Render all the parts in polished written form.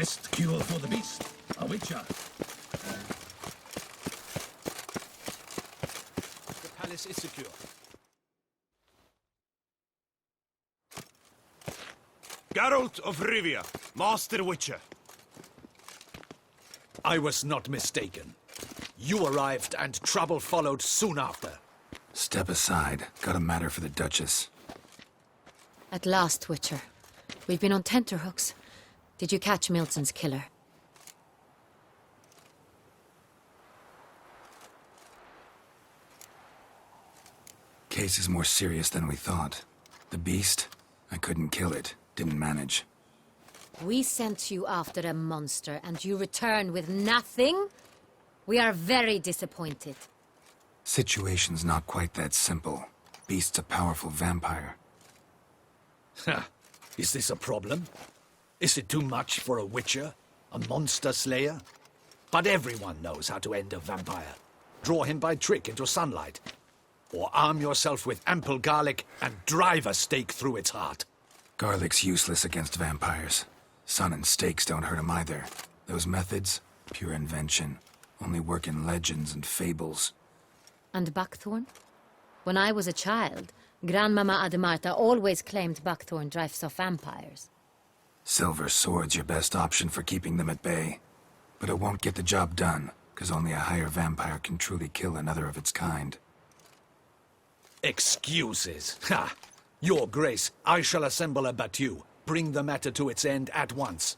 Best cure for the beast. A witcher. The palace is secure. Geralt of Rivia, Master Witcher. I was not mistaken. You arrived and trouble followed soon after. Step aside. Got a matter for the Duchess. At last, Witcher. We've been on tenterhooks. Did you catch Milton's killer? Case is more serious than we thought. The beast? I couldn't kill it. Didn't manage. We sent you after a monster, and you return with nothing? We are very disappointed. Situation's not quite that simple. Beast's a powerful vampire. Ha! Is this a problem? Is it too much for a witcher? A monster slayer? But everyone knows how to end a vampire. Draw him by trick into sunlight. Or arm yourself with ample garlic and drive a stake through its heart. Garlic's useless against vampires. Sun and stakes don't hurt him either. Those methods, pure invention. Only work in legends and fables. And buckthorn? When I was a child, Grandmama Ademarta always claimed buckthorn drives off vampires. Silver sword's your best option for keeping them at bay. But it won't get the job done, because only a higher vampire can truly kill another of its kind. Excuses. Ha! Your Grace, I shall assemble a battue. Bring the matter to its end at once.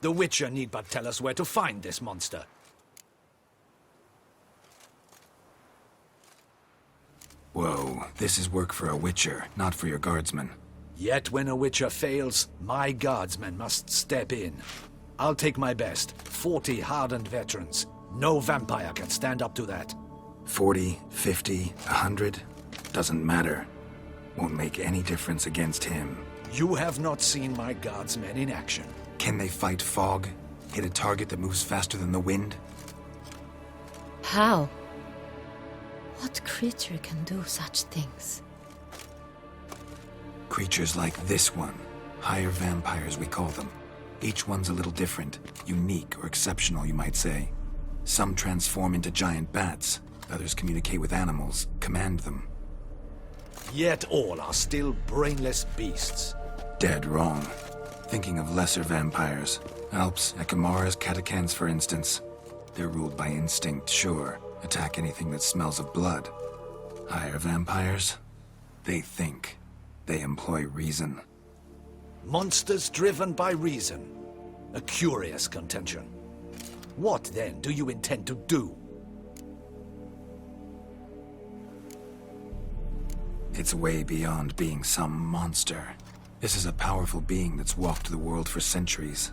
The Witcher need but tell us where to find this monster. Whoa, this is work for a Witcher, not for your guardsmen. Yet when a Witcher fails, my guardsmen must step in. I'll take my best. 40 hardened veterans. No vampire can stand up to that. 40, 50, 100? Doesn't matter. Won't make any difference against him. You have not seen my guardsmen in action. Can they fight fog? Hit a target that moves faster than the wind? How? What creature can do such things? Creatures like this one. Higher vampires, we call them. Each one's a little different. Unique or exceptional, you might say. Some transform into giant bats. Others communicate with animals, command them. Yet all are still brainless beasts. Dead wrong. Thinking of lesser vampires. Alps, Ekamaras, Catacans, for instance. They're ruled by instinct, sure. Attack anything that smells of blood. Higher vampires? They think. They employ reason. Monsters driven by reason. A curious contention. What, then, do you intend to do? It's way beyond being some monster. This is a powerful being that's walked the world for centuries.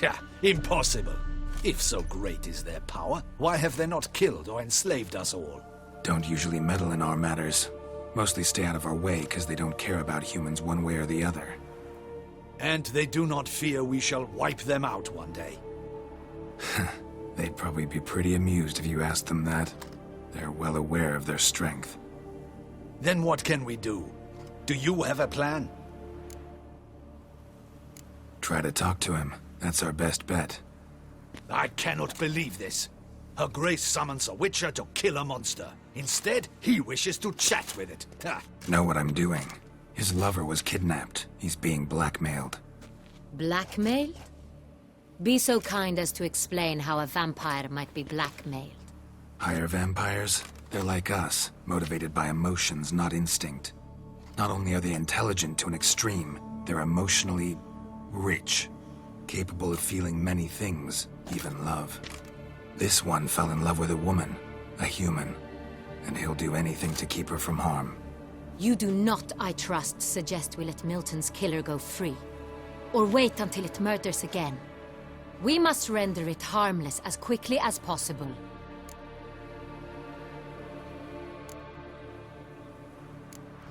Yeah, impossible. If so great is their power, why have they not killed or enslaved us all? Don't usually meddle in our matters. Mostly stay out of our way because they don't care about humans one way or the other. And they do not fear we shall wipe them out one day. They'd probably be pretty amused if you asked them that. They're well aware of their strength. Then what can we do? Do you have a plan? Try to talk to him. That's our best bet. I cannot believe this. Her Grace summons a Witcher to kill a monster. Instead, he wishes to chat with it. Ha. Know what I'm doing. His lover was kidnapped. He's being blackmailed. Blackmailed? Be so kind as to explain how a vampire might be blackmailed. Higher vampires? They're like us, motivated by emotions, not instinct. Not only are they intelligent to an extreme, they're emotionally rich. Capable of feeling many things, even love. This one fell in love with a woman, a human, and he'll do anything to keep her from harm. You do not, I trust, suggest we let Milton's killer go free. Or wait until it murders again. We must render it harmless as quickly as possible.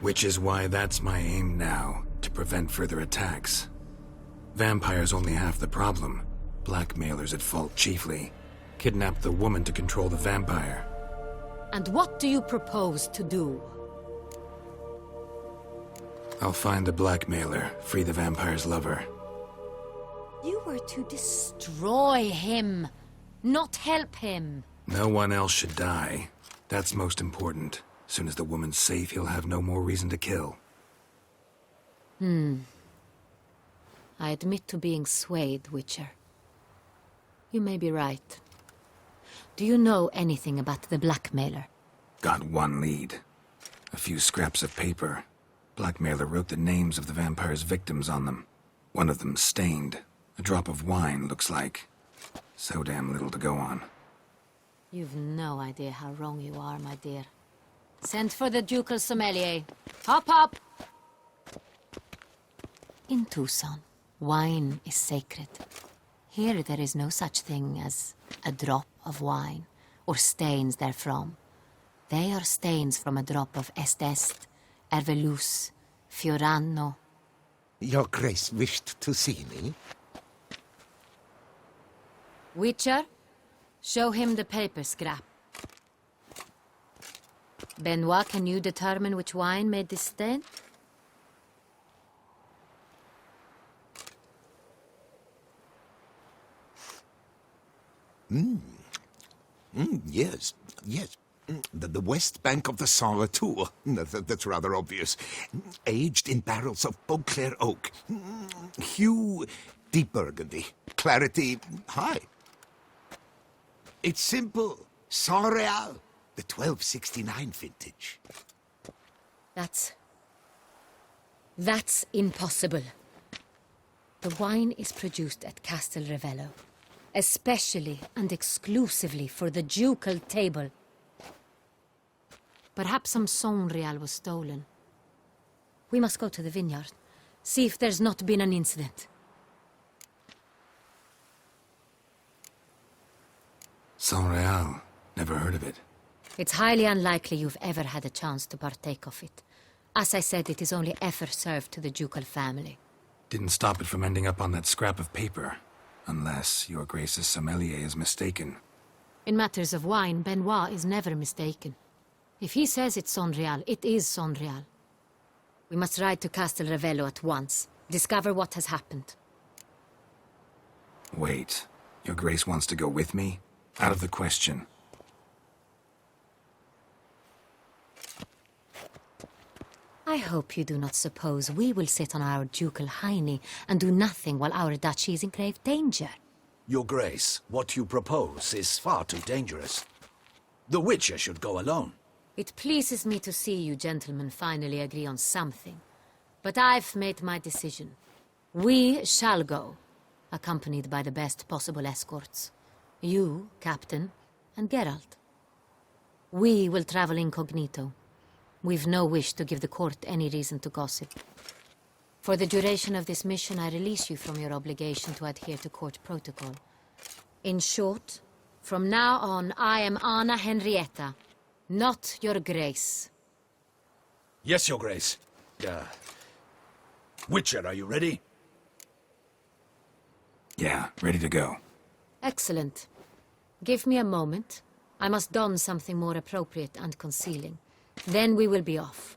Which is why that's my aim now, to prevent further attacks. Vampires only half the problem. Blackmailers at fault chiefly. Kidnap the woman to control the vampire. And what do you propose to do? I'll find the blackmailer, free the vampire's lover. You were to destroy him, not help him. No one else should die. That's most important. Soon as the woman's safe, he'll have no more reason to kill. I admit to being swayed, Witcher. You may be right. Do you know anything about the blackmailer? Got one lead. A few scraps of paper. Blackmailer wrote the names of the vampire's victims on them. One of them stained. A drop of wine, looks like. So damn little to go on. You've no idea how wrong you are, my dear. Send for the ducal sommelier. Hop, hop! In Tucson, wine is sacred. Here there is no such thing as a drop of wine, or stains therefrom. They are stains from a drop of Est, Ervelus, Fiorano. Your Grace wished to see me? Witcher, show him the paper scrap. Benoit, can you determine which wine made this stain? Yes. The west bank of the Saint Retour. That's rather obvious. Aged in barrels of Beauclair oak. Hue, deep burgundy. Clarity, high. It's simple. Saint Real, the 1269 vintage. That's impossible. The wine is produced at Castel Revello, especially and exclusively for the ducal table. Perhaps some Saint Real was stolen. We must go to the vineyard, see if there's not been an incident. Saint Real. Never heard of it. It's highly unlikely you've ever had a chance to partake of it. As I said, it is only ever served to the ducal family. Didn't stop it from ending up on that scrap of paper. Unless your Grace's sommelier is mistaken. In matters of wine, Benoit is never mistaken. If he says it's Saint Real, it is Saint Real. We must ride to Castel Revello at once. Discover what has happened. Wait. Your Grace wants to go with me? Out of the question. I hope you do not suppose we will sit on our ducal hiney and do nothing while our duchy is in grave danger. Your Grace, what you propose is far too dangerous. The Witcher should go alone. It pleases me to see you gentlemen finally agree on something. But I've made my decision. We shall go, accompanied by the best possible escorts. You, Captain, and Geralt. We will travel incognito. We've no wish to give the court any reason to gossip. For the duration of this mission, I release you from your obligation to adhere to court protocol. In short, from now on, I am Anna Henrietta, not your Grace. Yes, Your Grace. Witcher, are you ready? Yeah, ready to go. Excellent. Give me a moment. I must don something more appropriate and concealing. Then we will be off.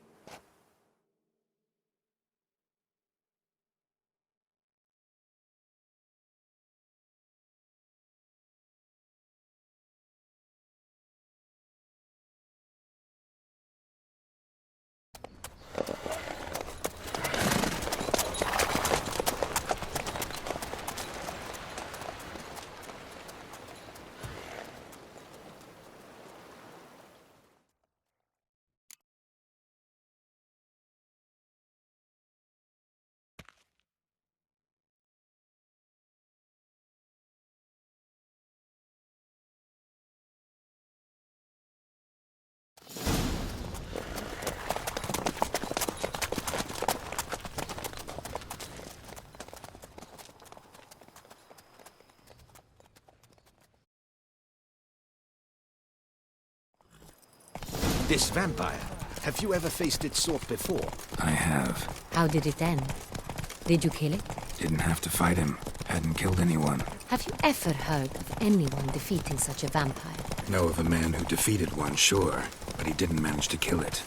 This vampire, have you ever faced its sort before? I have. How did it end? Did you kill it? Didn't have to fight him. Hadn't killed anyone. Have you ever heard of anyone defeating such a vampire? Know of a man who defeated one, sure, but he didn't manage to kill it.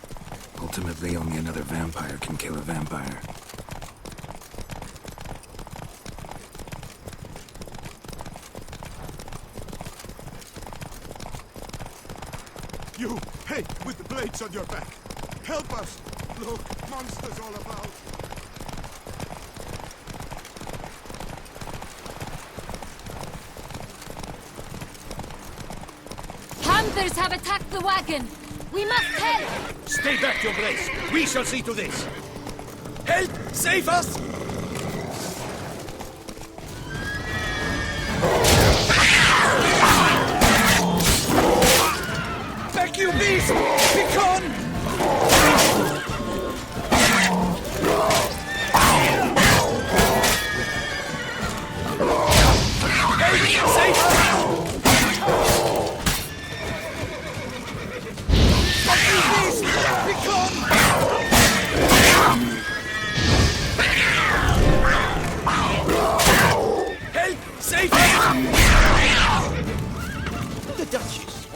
Ultimately, only another vampire can kill a vampire. You, hey, with the blades on your back. Help us! Look, monsters all about. Hunters have attacked the wagon! We must help! Stay back, your grace. We shall see to this. Help! Save us! Back, you beast! Begone! Help! Save us! Help! Save The Duchess.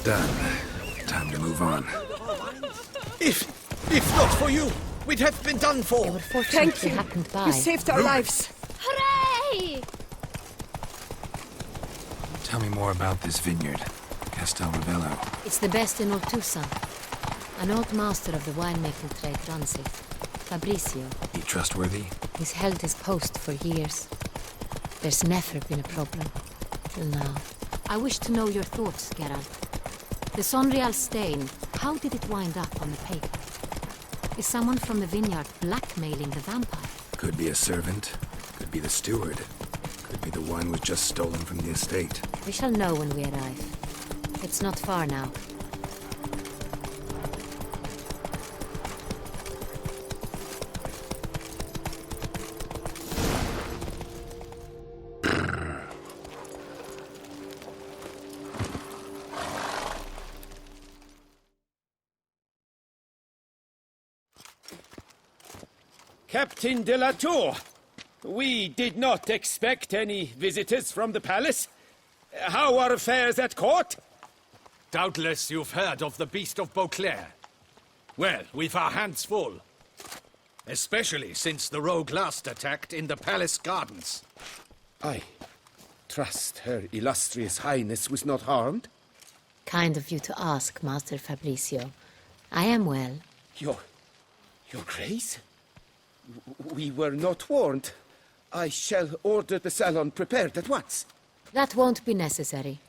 Done. Time to move on. If not for you, we'd have been done for. They were fortunately happened by. You saved our lives. Hooray! Tell me more about this vineyard, Castel Ravello. It's the best in Ortusa. An old master of the winemaking trade runs it. Fabricio. He trustworthy? He's held his post for years. There's never been a problem. Till now. I wish to know your thoughts, Geralt. The Sonreal stain, how did it wind up on the paper? Is someone from the vineyard blackmailing the vampire? Could be a servant. Could be the steward. Could be the wine was just stolen from the estate. We shall know when we arrive. It's not far now. Captain de la Tour, we did not expect any visitors from the palace. How are affairs at court? Doubtless you've heard of the Beast of Beauclair. Well, we've our hands full. Especially since the rogue last attacked in the palace gardens. I trust Her Illustrious Highness was not harmed. Kind of you to ask, Master Fabricio. I am well. Your Grace? We were not warned. I shall order the salon prepared at once. That won't be necessary.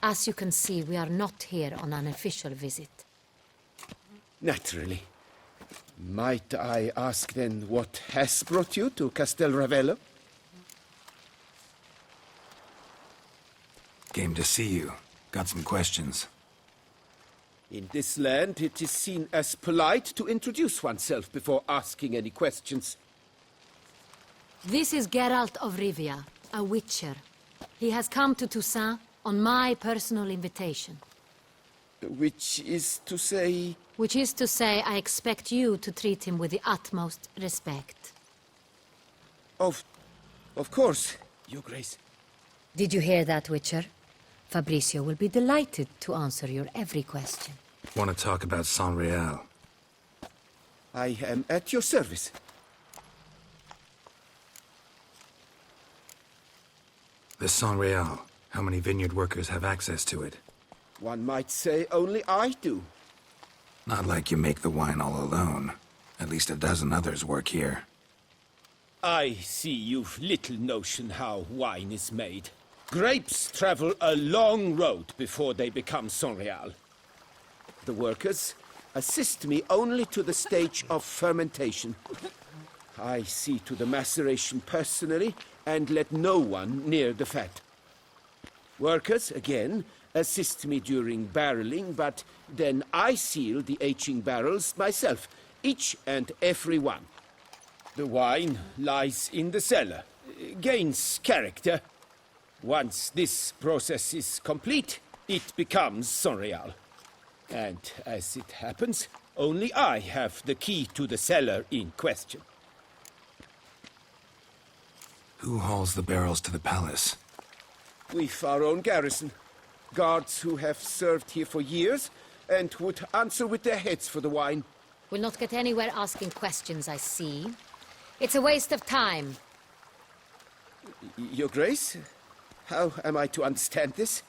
As you can see, we are not here on an official visit. Naturally. Might I ask then what has brought you to Castel Ravello? Came to see you. Got some questions. In this land, it is seen as polite to introduce oneself before asking any questions. This is Geralt of Rivia, a witcher. He has come to Toussaint on my personal invitation. Which is to say... Which is to say, I expect you to treat him with the utmost respect. Of course, Your Grace. Did you hear that, Witcher? Fabricio will be delighted to answer your every question. Want to talk about Sonreal? I am at your service. The Sonreal. How many vineyard workers have access to it? One might say only I do. Not like you make the wine all alone. At least a dozen others work here. I see you've little notion how wine is made. Grapes travel a long road before they become Sonreal. The workers assist me only to the stage of fermentation. I see to the maceration personally and let no one near the fat. Workers, again, assist me during barreling, but then I seal the aging barrels myself, each and every one. The wine lies in the cellar, gains character. Once this process is complete, it becomes Sonreal. And as it happens, only I have the key to the cellar in question. Who hauls the barrels to the palace? We've our own garrison. Guards who have served here for years and would answer with their heads for the wine. We'll not get anywhere asking questions, I see. It's a waste of time. Your Grace? How am I to understand this?